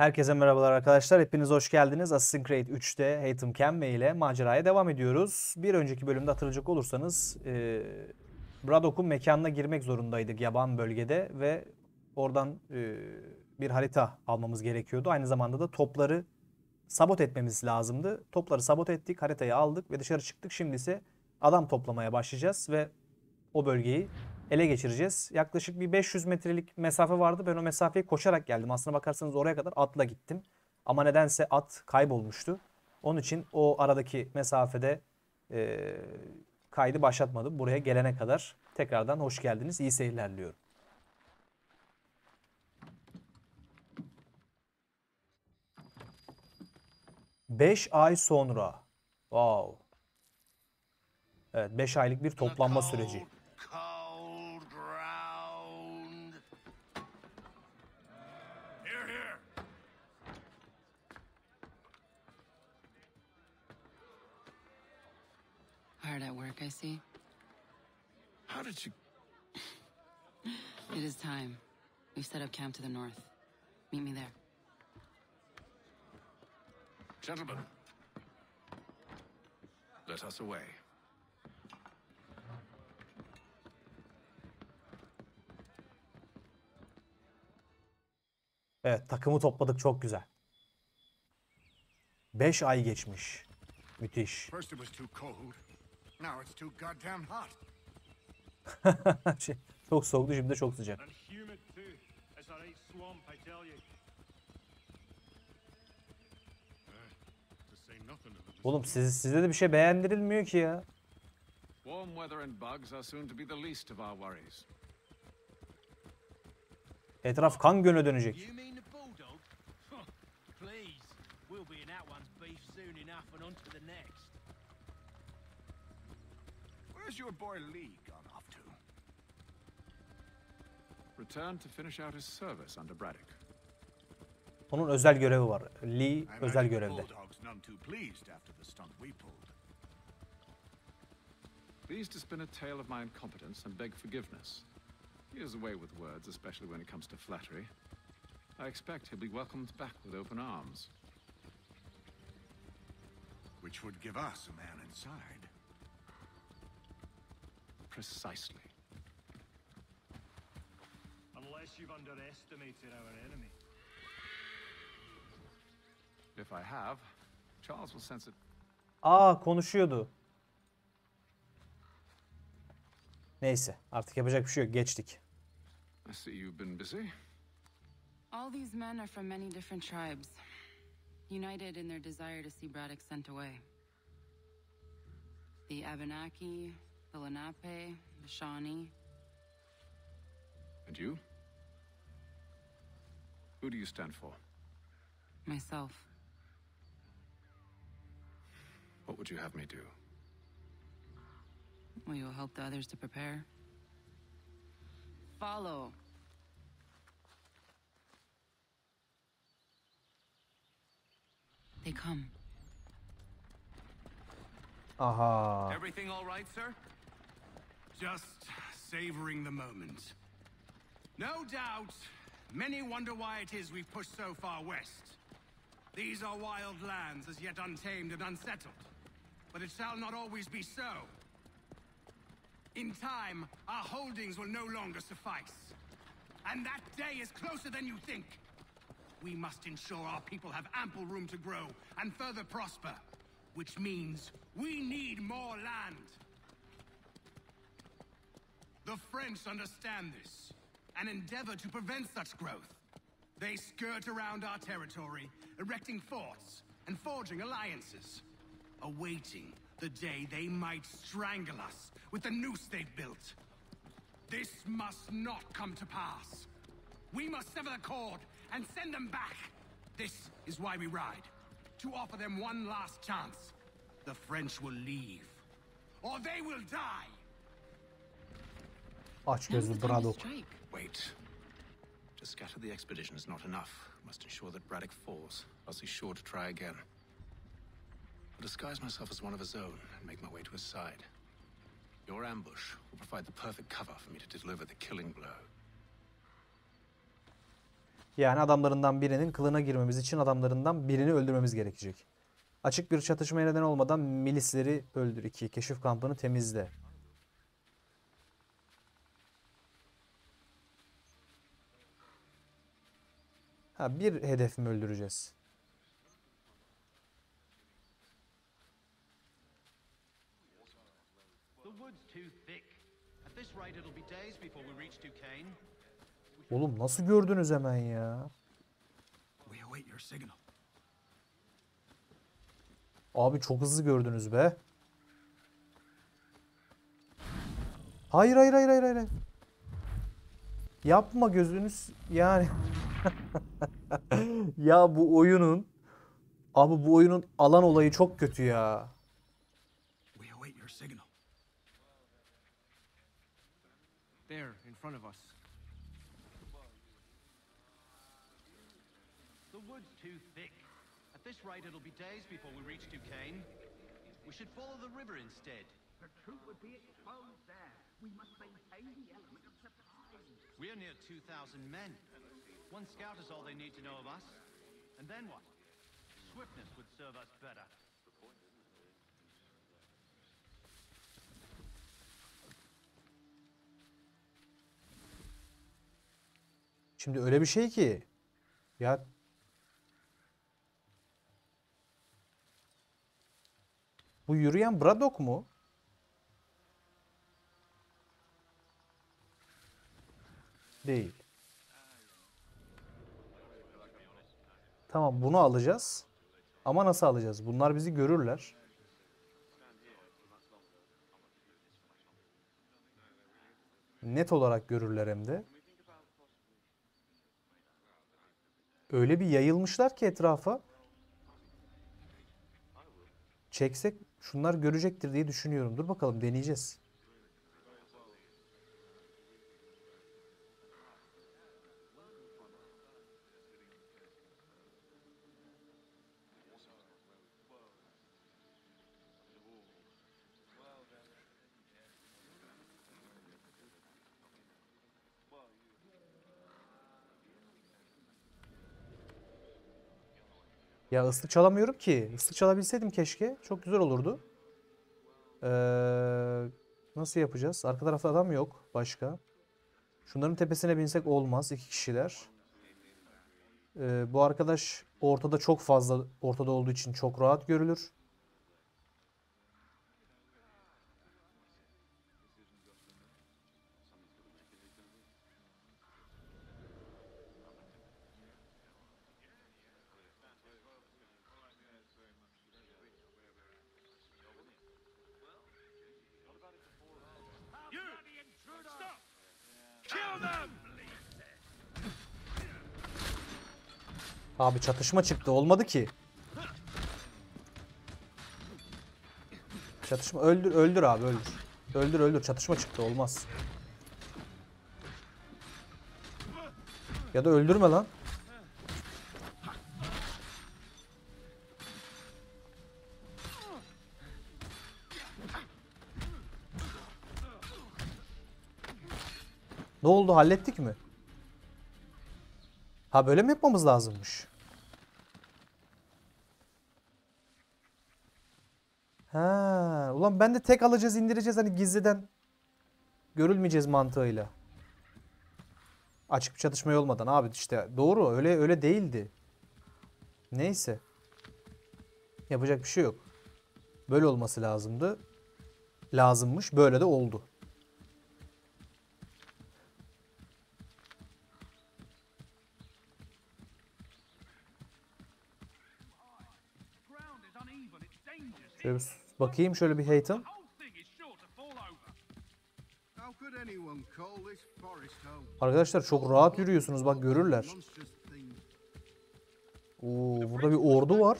Herkese merhabalar arkadaşlar. Hepiniz hoş geldiniz. Assassin's Creed 3'te Haydiii Kenway ile maceraya devam ediyoruz. Bir önceki bölümde hatırlayacak olursanız Braddock'un mekanına girmek zorundaydık yaban bölgede ve oradan bir harita almamız gerekiyordu. Aynı zamanda da topları sabot etmemiz lazımdı. Topları sabot ettik, haritayı aldık ve dışarı çıktık. Şimdi ise adam toplamaya başlayacağız ve o bölgeyi ele geçireceğiz. Yaklaşık bir 500 metrelik mesafe vardı. Ben o mesafeyi koşarak geldim. Aslına bakarsanız oraya kadar atla gittim. Ama nedense at kaybolmuştu. Onun için o aradaki mesafede kaydı başlatmadım. Buraya gelene kadar tekrardan hoş geldiniz. İyi seyirler diliyorum. Beş ay sonra. Wow. Evet, 5 aylık bir toplanma süreci. Hard at work, I see. How did you... It is time. We've set up camp to the north. Meet me there. Gentlemen, let us away. Evet, takımı topladık, çok güzel. 5 ay geçmiş. Müthiş. First it was too cold. Now it's too goddamn hot. Çok soğuktu, şimdi de çok sıcak. And humid too. It's a right swamp, I tell you. To say nothing of the Oğlum size de bir şey beğendirilmiyor ki ya. Warm weather and bugs are soon to be the least of our worries. Etraf kan gölüne dönecek. You mean the bulldog? Please, we'll be in that one's beef soon enough and on to the next. Where's your boy Lee gone off to? Return to finish out his service under Braddock. Onun özel görevi var. Lee I özel imagine the görevde. bulldog's none too pleased after the stunt we pulled. Pleased to spin a tale of my incompetence and beg forgiveness. He is away with words, especially when it comes to flattery. I expect he'll be welcomed back with open arms. Which would give us a man inside. Precisely. Unless you've underestimated our enemy. If I have, Charles will sense it. Konuşuyordu. Neyse, artık yapacak bir şey yok. Geçtik. I see you've been busy. All these men are from many different tribes, united in their desire to see Braddock sent away. The Abenaki, the Lenape, the Shawnee. And you? Who do you stand for? Myself. What would you have me do? Will you help the others to prepare? Follow. They come. Aha. Everything all right, sir? Just savoring the moment. No doubt, many wonder why it is we've pushed so far west. These are wild lands as yet untamed and unsettled. But it shall not always be so. In time, our holdings will no longer suffice. And that day is closer than you think. We must ensure our people have ample room to grow and further prosper. Which means we need more land. The French understand this and endeavor to prevent such growth. They skirt around our territory, erecting forts and forging alliances, awaiting the day they might strangle us with the noose they've built. This must not come to pass. We must sever the cord and send them back. This is why we ride. To offer them one last chance. The French will leave. Or they will die. Aç Now's gözlü the time to Braddock. strike. Wait. To scatter the expedition is not enough. We must ensure that Braddock falls, else he's sure to try again. I'll disguise myself as one of his own and make my way to his side. Your ambush will provide the perfect cover for me to deliver the killing blow. Yani adamlarından birinin kılına girmemiz için adamlarından birini öldürmemiz gerekecek. Açık bir çatışmaya neden olmadan milisleri öldür. 2. Keşif kampını temizle. Ha, bir hedef mi öldüreceğiz? Oğlum nasıl gördünüz hemen ya? We await your signal. Abi çok hızlı gördünüz be. Hayır hayır hayır hayır hayır. Yapma gözünüz yani. Ya bu oyunun abi bu oyunun alan olayı çok kötü ya. We await your signal. There, in front of us. The wood's too thick. At this rate, it'll be days before we reach Duquesne. We should follow the river instead. The truth would be exposed there. We must maintain the element of surprise. We're near 2,000 men. One scout is all they need to know of us. And then what? Swiftness would serve us better. Şimdi öyle bir şey ki ya bu yürüyen Braddock mu? Değil. Tamam bunu alacağız. Ama nasıl alacağız? Bunlar bizi görürler. Net olarak görürler hem de. Öyle bir yayılmışlar ki etrafa. Çeksek şunlar görecektir diye düşünüyorum. Dur bakalım deneyeceğiz. Ya ıslık çalamıyorum ki. Islık çalabilseydim keşke. Çok güzel olurdu. Nasıl yapacağız? Arka tarafta adam yok. Başka. Şunların tepesine binsek olmaz. 2 kişiler. Bu arkadaş ortada çok fazla. Ortada olduğu için çok rahat görülür. Abi çatışma çıktı. Olmadı ki. Çatışma öldür abi öldür. Öldür çatışma çıktı olmaz. Ya da öldürme lan. Ne oldu hallettik mi? Ha böyle mi yapmamız lazımmış? Ha, ulan ben de tek alacağız indireceğiz hani gizliden görülmeyeceğiz mantığıyla. Açık bir çatışma olmadan abi işte doğru öyle değildi. Neyse. Yapacak bir şey yok. Böyle olması lazımdı. Lazımmış böyle de oldu. Şöyle bir bakayım şöyle bir Hayton. Arkadaşlar çok rahat yürüyorsunuz bak görürler. Oo, burada bir ordu var.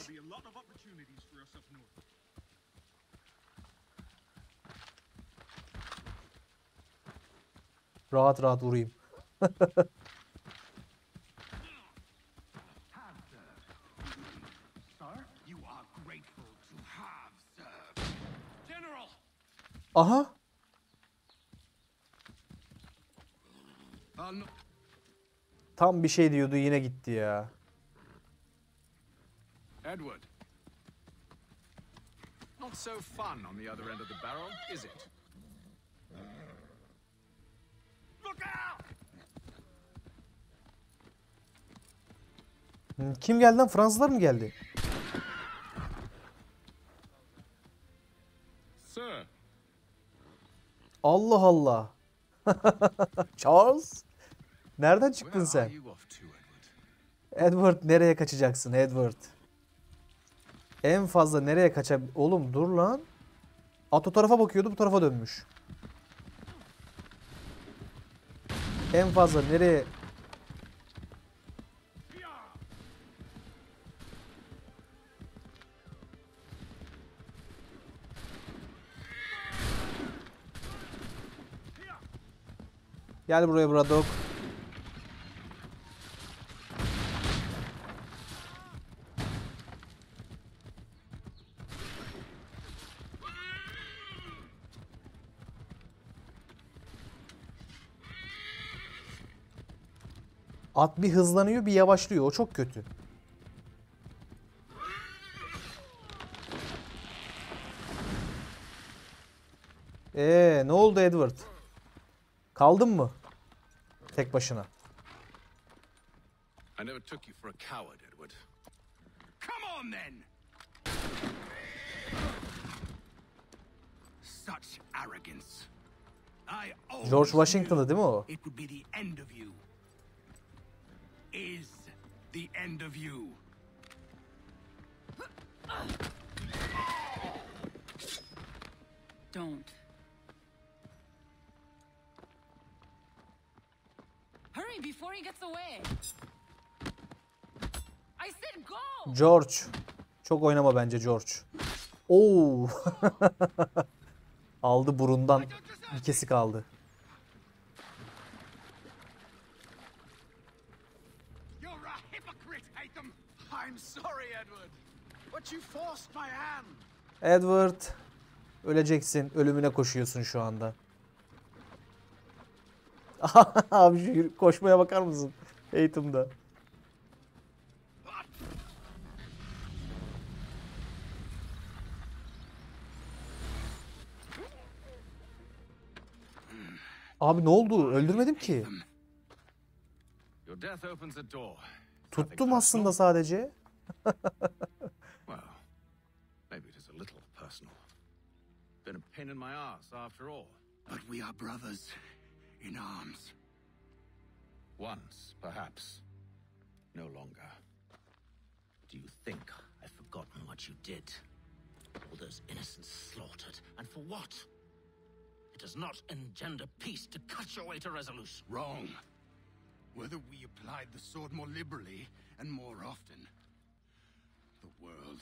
Rahat rahat vurayım. Aha. Tam bir şey diyordu yine gitti ya. Edward. Not so fun on the other end of the barrel, is it? Look out! Kim geldi lan? Fransızlar mı geldi? Sir. Allah Allah. Charles? Nereden çıktın Where are sen? you off to, Edward? Edward nereye kaçacaksın Edward? En fazla nereye kaçabilir? Oğlum dur lan. At o tarafa bakıyordu, bu tarafa dönmüş. En fazla nereye... Gel buraya Braddock. At bir hızlanıyor, bir yavaşlıyor. O çok kötü. Ne oldu Edward? Kaldın mı? Tek başına. I never took you for a coward, Edward. Come on then! Such arrogance. I always George Washington'dı değil mi o? It would be the end of you. Is the end of you. Don't. Hurry before he gets away. I said go. George. Çok oynama bence George. Oo. Aldı burundan. Bir kesik aldı. You're a hypocrite, Haydiii. I'm sorry, Edward, but you forced my hand. Edward. Öleceksin. Ölümüne koşuyorsun şu anda. Abi şu koşmaya bakar mısın? Eğitimde. Abi ne oldu? Öldürmedim ki. Your death opens a door. Tuttum aslında sadece. Well, maybe it is a little personal. Been a pain in my ass after all. But we are brothers in arms. Once, perhaps. No longer. Do you think I've forgotten what you did? All those innocents slaughtered, and for what? It does not engender peace to cut your way to resolution. Wrong. Whether we applied the sword more liberally and more often, the world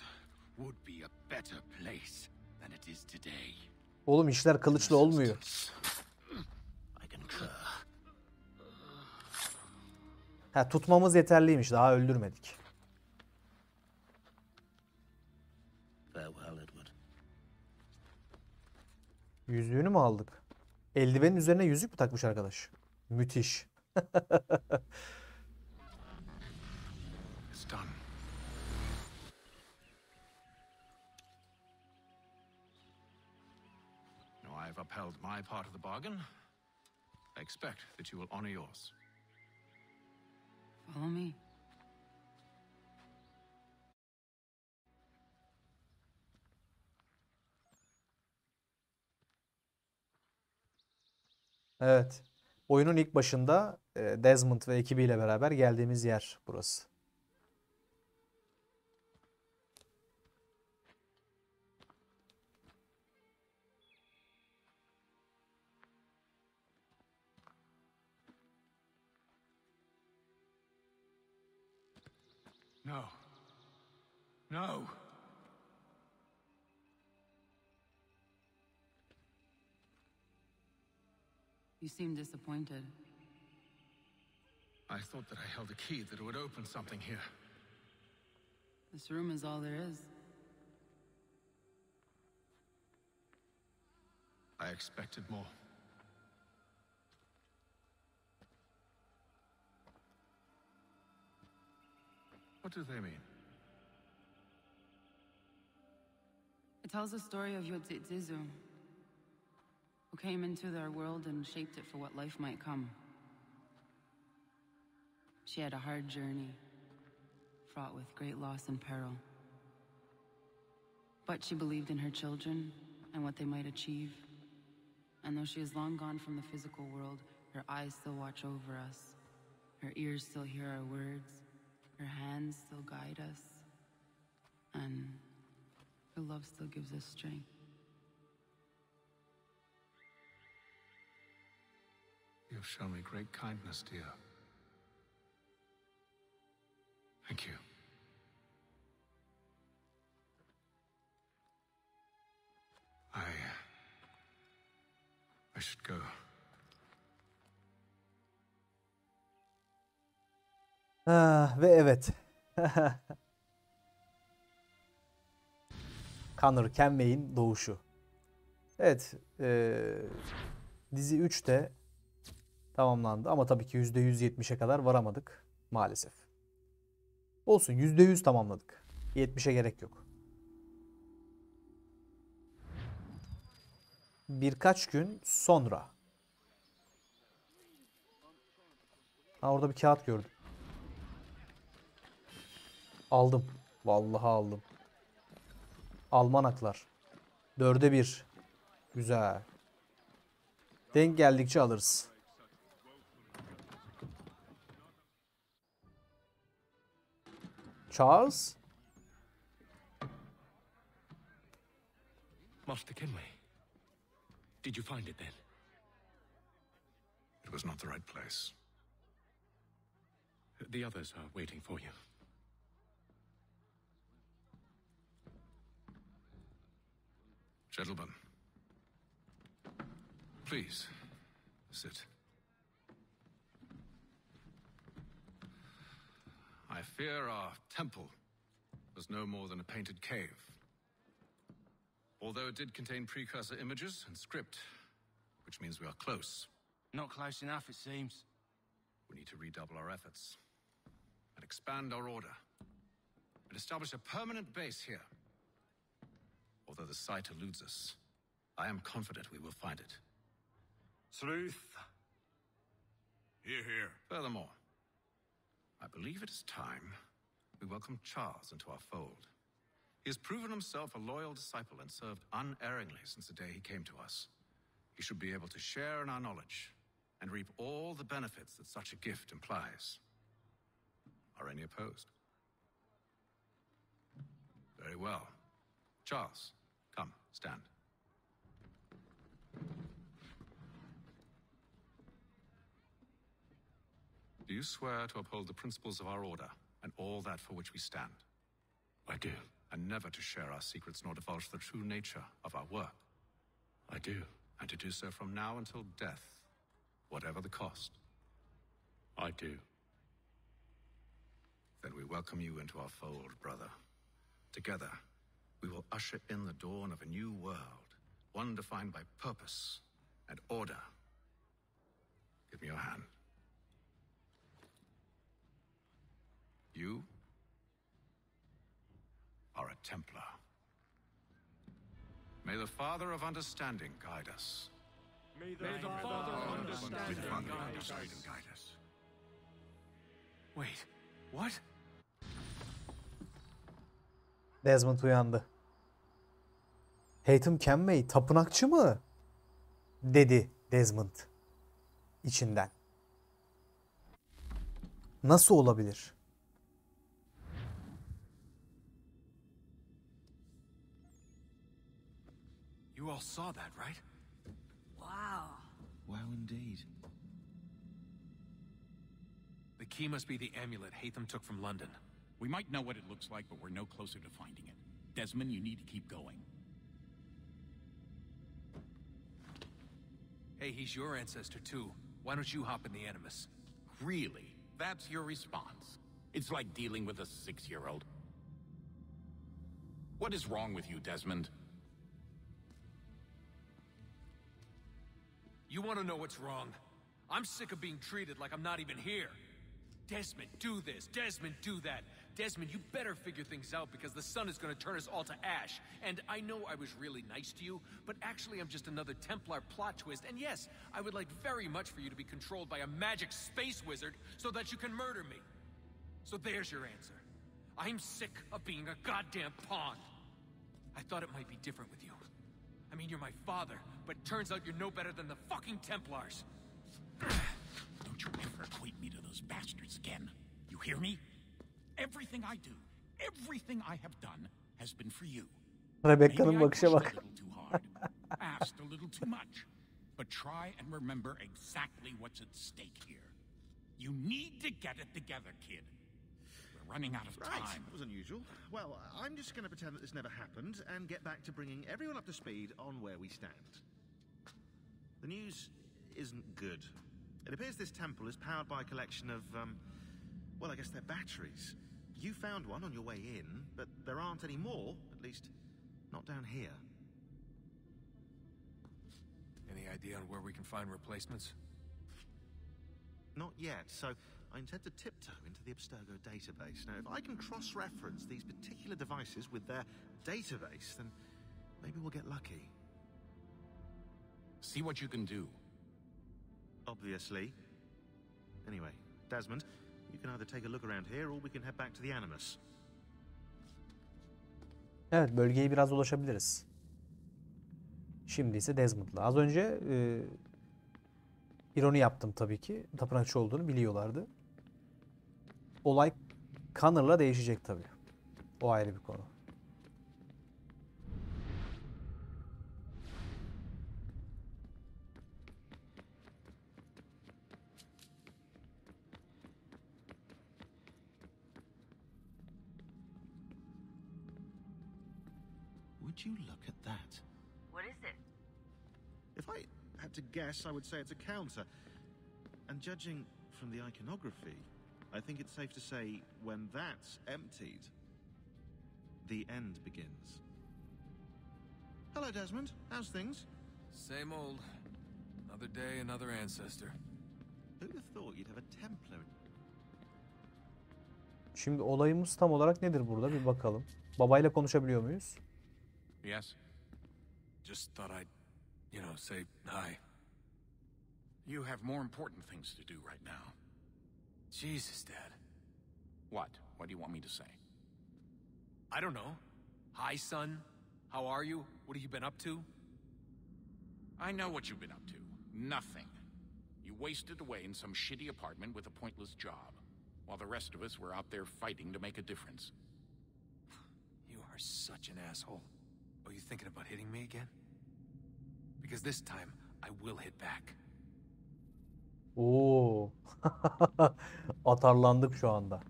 would be a better place than it is today. Oğlum işler kılıçla olmuyor. I concur. Ha, tutmamız yeterliymiş. Daha öldürmedik. Farewell, Edward. Yüzüğünü mü aldık? Eldivenin üzerine yüzük mü takmış arkadaş? Müthiş. It's done. Now I have upheld my part of the bargain. I expect that you will honor yours. Follow me. Evet. Oyunun ilk başında Desmond ve ekibiyle beraber geldiğimiz yer burası. No. No. You seem disappointed. I thought that I held a key that would open something here. This room is all there is. I expected more. What do they mean? It tells the story of Yodzizu, who came into their world and shaped it for what life might come. She had a hard journey, fraught with great loss and peril. But she believed in her children and what they might achieve. And though she is long gone from the physical world, her eyes still watch over us. Her ears still hear our words. Her hands still guide us. And her love still gives us strength. You have shown me great kindness, dear. Thank you. I should go. Ve evet. Connor Kenway'in doğuşu. Evet. Dizi 3 de tamamlandı. Ama tabii ki %170'e kadar varamadık. Maalesef. Olsun. %100 tamamladık. 70'e gerek yok. Birkaç gün sonra. Orada bir kağıt gördüm. Aldım. Vallahi aldım. Almanaklar. 4'e 1. Güzel. Denk geldikçe alırız. Charles? Master Kenway. Did you find it then? It was not the right place. The others are waiting for you. Gentlemen, please sit. I fear our temple was no more than a painted cave. Although it did contain precursor images and script, which means we are close. Not close enough, it seems. We need to redouble our efforts and expand our order and establish a permanent base here. Although the site eludes us, I am confident we will find it. Sleuth. Hear, hear. Furthermore, I believe it is time we welcome Charles into our fold. He has proven himself a loyal disciple and served unerringly since the day he came to us. He should be able to share in our knowledge and reap all the benefits that such a gift implies. Are any opposed? Very well. Charles, come, stand. Do you swear to uphold the principles of our order and all that for which we stand? I do. And never to share our secrets nor divulge the true nature of our work? I do. And to do so from now until death, whatever the cost? I do. Then we welcome you into our fold, brother. Together, we will usher in the dawn of a new world, one defined by purpose and order. Give me your hand. You are a Templar. May the Father of Understanding guide us. May the Father of Understanding Guide us. Wait, what? Desmond uyandı. Haytham Kenway tapınakçı mı? Dedi Desmond içinden. Nasıl olabilir? You all saw that, right? Wow. Wow, indeed. The key must be the amulet Haytham took from London. We might know what it looks like, but we're no closer to finding it. Desmond, you need to keep going. Hey, he's your ancestor too. Why don't you hop in the Animus? Really? That's your response? It's like dealing with a 6-year-old. What is wrong with you, Desmond? You want to know what's wrong? I'm sick of being treated like I'm not even here. Desmond, do this. Desmond, do that. Desmond, you better figure things out because the sun is going to turn us all to ash. And I know I was really nice to you, but actually I'm just another Templar plot twist. And yes, I would like very much for you to be controlled by a magic space wizard so that you can murder me. So there's your answer. I'm sick of being a goddamn pawn. I thought it might be different with you. I mean, you're my father, but turns out you're no better than the fucking Templars. Don't you ever equate me to those bastards again. You hear me? Everything I do, everything I have done has been for you. Rebecca'nın Maybe I bakışa pushed bak. a little too hard, asked a little too much. But try and remember exactly what's at stake here. You need to get it together, kid. We're running out of time. Right, that was unusual. Well, I'm just going to pretend that this never happened and get back to bringing everyone up to speed on where we stand. The news isn't good. It appears this temple is powered by a collection of, well, I guess they're batteries. You found one on your way in, but there aren't any more, at least not down here. Any idea on where we can find replacements? Not yet, so I intend to tiptoe into the Abstergo database. Now, if I can cross-reference these particular devices with their database, then maybe we'll get lucky. See what you can do. Obviously. Anyway, Desmond, you can either take a look around here or we can head back to the Animus. Evet, bölgeyi biraz dolaşabiliriz. Şimdi ise Desmond'la. Az önce ironi yaptım tabii ki. Tapınakçı olduğunu biliyorlardı. Olay Connor'la değişecek tabii. O ayrı bir konu. Would you look at that? What is it? If I had to guess, I would say it's a counter. And judging from the iconography, I think it's safe to say when that's emptied, the end begins. Hello, Desmond. How's things? Same old. Another day, another ancestor. Who'd have thought you'd have a Templar? Şimdi olayımız tam olarak nedir burada? Bir bakalım. Babayla konuşabiliyor muyuz? Yes? Just thought I'd, say hi. You have more important things to do right now. Jesus, Dad. What? What do you want me to say? I don't know. Hi, son. How are you? What have you been up to? I know what you've been up to. Nothing. You wasted away in some shitty apartment with a pointless job, while the rest of us were out there fighting to make a difference. You are such an asshole. Are you thinking about hitting me again? Because this time, I will hit back. Oo. Atarlandık şu anda.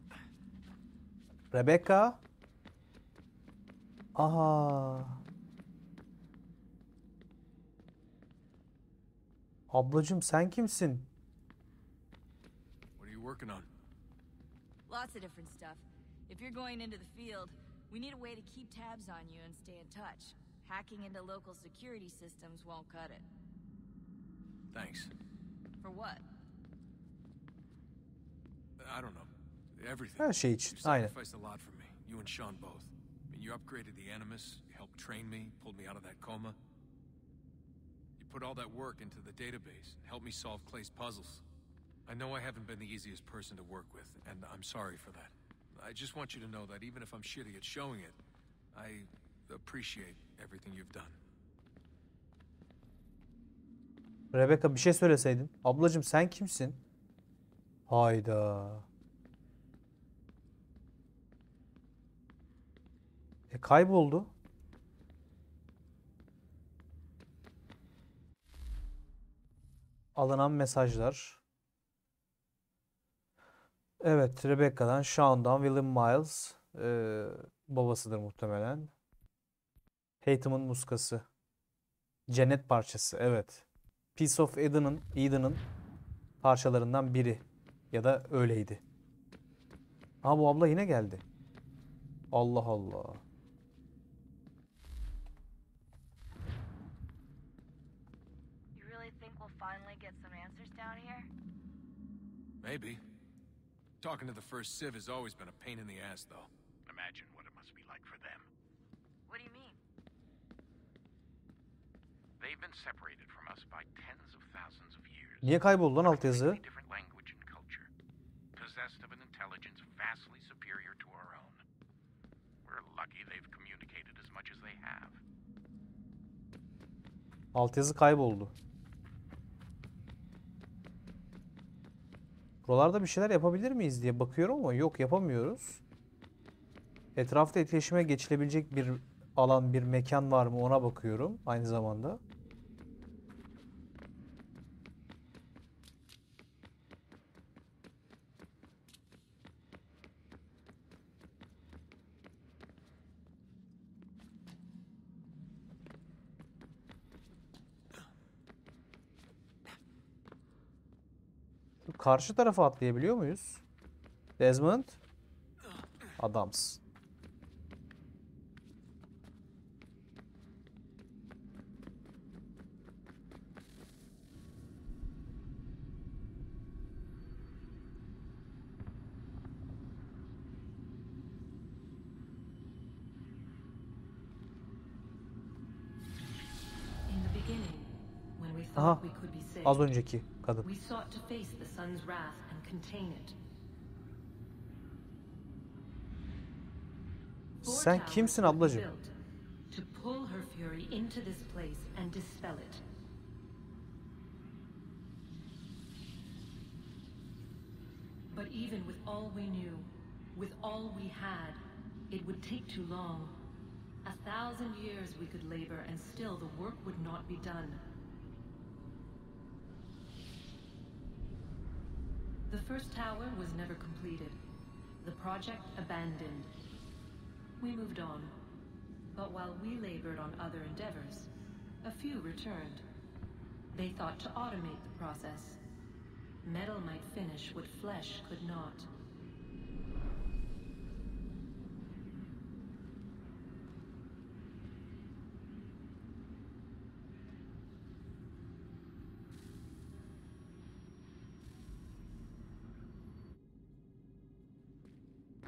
Rebecca. Aha. Ablacığım sen kimsin? What are you working on? Lots of different stuff. If you're going into the field, we need a way to keep tabs on you and stay in touch. Hacking into local security systems won't cut it. Thanks. For what? I don't know. Everything. Her şey için. You Aynen. sacrificed a lot for me. You and Sean both. I mean, you upgraded the Animus, you helped train me, pulled me out of that coma. You put all that work into the database, helped me solve Clay's puzzles. I know I haven't been the easiest person to work with, and I'm sorry for that. I just want you to know that even if I'm shitty at showing it, I appreciate everything you've done. Rebecca bir şey söyleseydin. Ablacığım sen kimsin? Hayda. Kayboldu. Alınan mesajlar. Evet, Rebecca'dan, Sean'dan, William Miles. Babasıdır muhtemelen. Haydii'nin muskası. Cennet parçası, evet. Piece of Eden'ın parçalarından biri. Ya da öyleydi. Aha bu abla yine geldi. Allah Allah. You really think we'll finally get some answers down here? Maybe. Talking to the first Civ has always been a pain in the ass, though. Imagine what it must be like for them. What do you mean? They've been separated from us by tens of thousands of years. Niye kayboldu lan altyazı? Different language and culture, possessed of an intelligence vastly superior to our own. We're lucky they've communicated as much as they have. Altyazı kayboldu. Buralarda bir şeyler yapabilir miyiz diye bakıyorum ama yok, yapamıyoruz. Etrafta etkileşime geçilebilecek bir alan, bir mekan var mı ona bakıyorum aynı zamanda. Karşı tarafa atlayabiliyor muyuz? Desmond? Adams. In the beginning, when we Aha. thought we could be saved, Az önceki kadın. we sought to face the sun's wrath and contain it. Sen kimsin ablacığım? To pull her fury into this place and dispel it. But even with all we knew, with all we had, it would take too long. 1,000 years we could labor and still the work would not be done. The first tower was never completed. The project abandoned. We moved on. But while we labored on other endeavors, a few returned. They thought to automate the process. Metal might finish what flesh could not.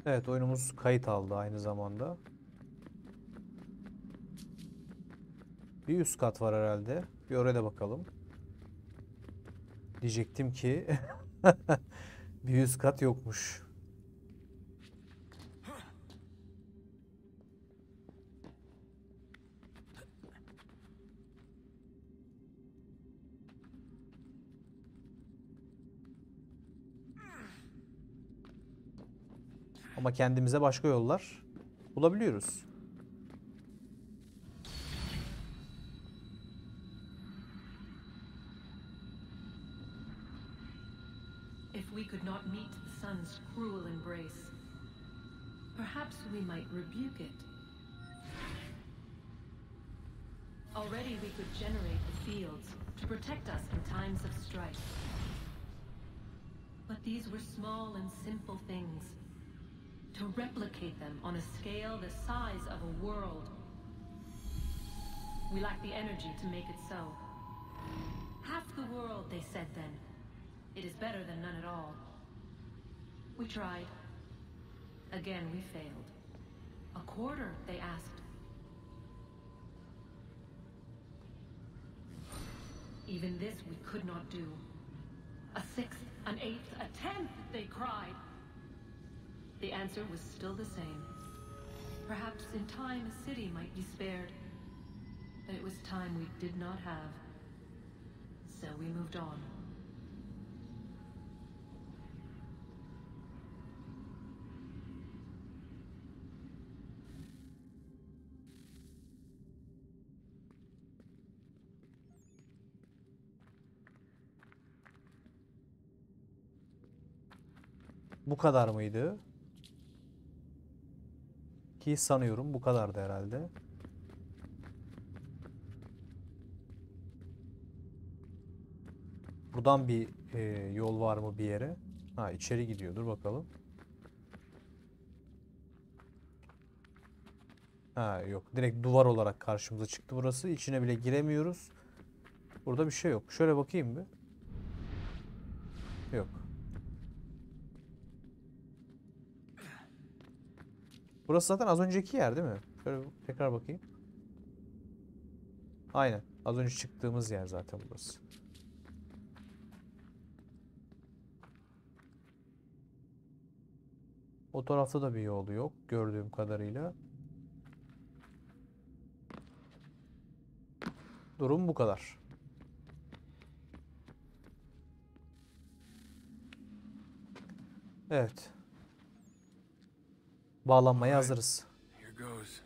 Evet, oyunumuz kayıt aldı aynı zamanda. Bir üst kat var herhalde. Bir oraya da bakalım. Diyecektim ki bir üst kat yokmuş. Ama kendimize başka yollar bulabiliyoruz. If we could not meet the sun's cruel embrace, perhaps we might rebuke it. Already we could generate the fields to protect us in times of strife. But these were small and simple things. To replicate them on a scale the size of a world. We lack the energy to make it so. Half the world, they said then. It is better than none at all. We tried. Again, we failed. A quarter, they asked. Even this we could not do. A sixth, an eighth, a tenth, they cried. The answer was still the same. Perhaps in time a city might be spared. But it was time we did not have. So we moved on. Bu kadar mıydı? Ki sanıyorum bu kadardı herhalde. Buradan bir yol var mı bir yere? Ha, içeri gidiyordur bakalım. Ha, yok. Direkt duvar olarak karşımıza çıktı burası. İçine bile giremiyoruz. Burada bir şey yok. Şöyle bakayım bir. Yok. Burası zaten az önceki yer değil mi? Şöyle tekrar bakayım. Aynen. Az önce çıktığımız yer zaten burası. O tarafta da bir yol yok gördüğüm kadarıyla. Durum bu kadar. Evet. Bağlanmaya hazırız. Here goes.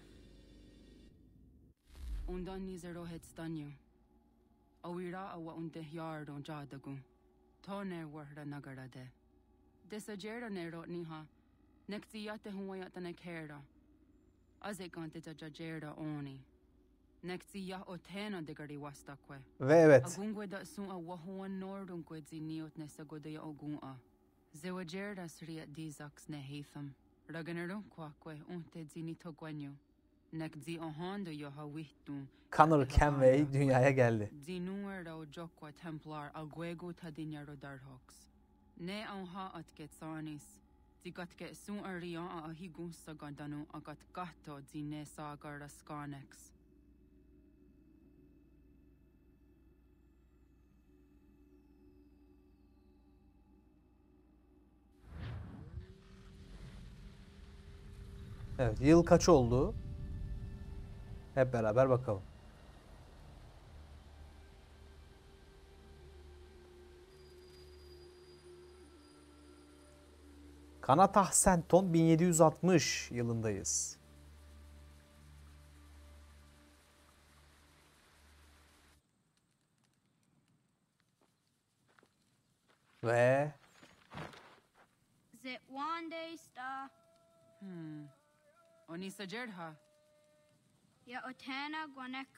Undan nizero hetstanyo. Awira awa unte yardo jadagu. Toner warda nagarade. Desajera nero niha. Nektiyate huwayata nekhera. Azekante tajajera oni. Nektiyah otena degari wastakwe. Ve evet. Agungwe da sun a wahuan nordunkwe ziniot nesagodaya ogun'a. Zewajerda sriat dizaks ne heitham. Raganero kwakwe unte zinito gwanyo. Nekzi ohando yohawihtu. Connor Kenway dünyaya geldi. Zinuero jokwa templar agwego tadinyaro darhoks. Ne auha atketsanis. Zigatke sun arian a higun sagandanu agat gato zine sagara skanex. Evet, yıl kaç oldu? Hep beraber bakalım. Kanatah Senton 1760 yılındayız. Ve Zit one day star. Onisa jerha. Ya otena gwanek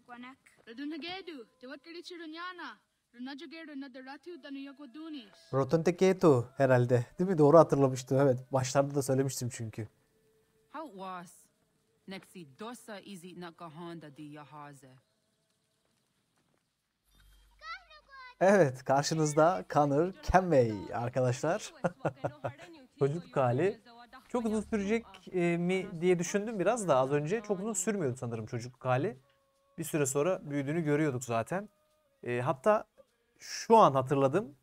gwanek. Radunhagedu, Tewakarichi Runyana, Runajageru Nadaratu Danuyagodunis. Rotenteketu herhalde. Değil mi? Doğru hatırlamıştım. Evet. Başlarda da söylemiştim çünkü. How was? Nexi dosa izi nakahanda di yahaze. Evet. Karşınızda Connor Kenway arkadaşlar. Çocukluk hali. Çok uzun sürecek mi diye düşündüm biraz da az önce. Çok uzun sürmüyordu sanırım çocukluk hali. Bir süre sonra büyüdüğünü görüyorduk zaten. Hatta şu an hatırladım.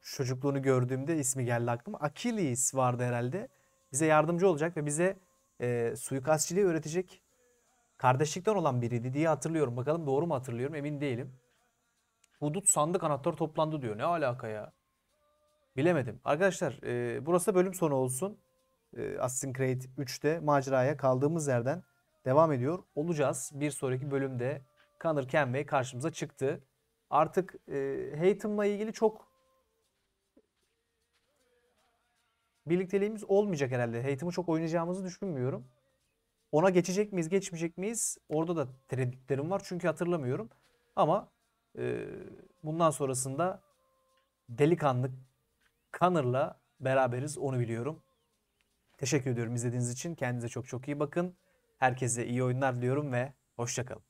Çocukluğunu gördüğümde ismi geldi aklıma. Achilles vardı herhalde. Bize yardımcı olacak ve bize suikastçiliği öğretecek kardeşlikten olan biriydi diye hatırlıyorum. Bakalım doğru mu hatırlıyorum emin değilim. Hudut sandık anahtarı toplandı diyor. Ne alaka ya? Bilemedim. Arkadaşlar burası da bölüm sonu olsun. Assassin's Creed 3'te maceraya kaldığımız yerden devam ediyor olacağız. Bir sonraki bölümde Connor Kenway karşımıza çıktı. Artık Haydii'la ilgili çok birlikteliğimiz olmayacak herhalde. Haydii'yi çok oynayacağımızı düşünmüyorum. Ona geçecek miyiz, geçmeyecek miyiz? Orada da tereddütlerim var çünkü hatırlamıyorum. Ama bundan sonrasında delikanlı Connor'la beraberiz, onu biliyorum. Teşekkür ediyorum izlediğiniz için. Kendinize çok çok iyi bakın. Herkese iyi oyunlar diliyorum ve hoşça kalın.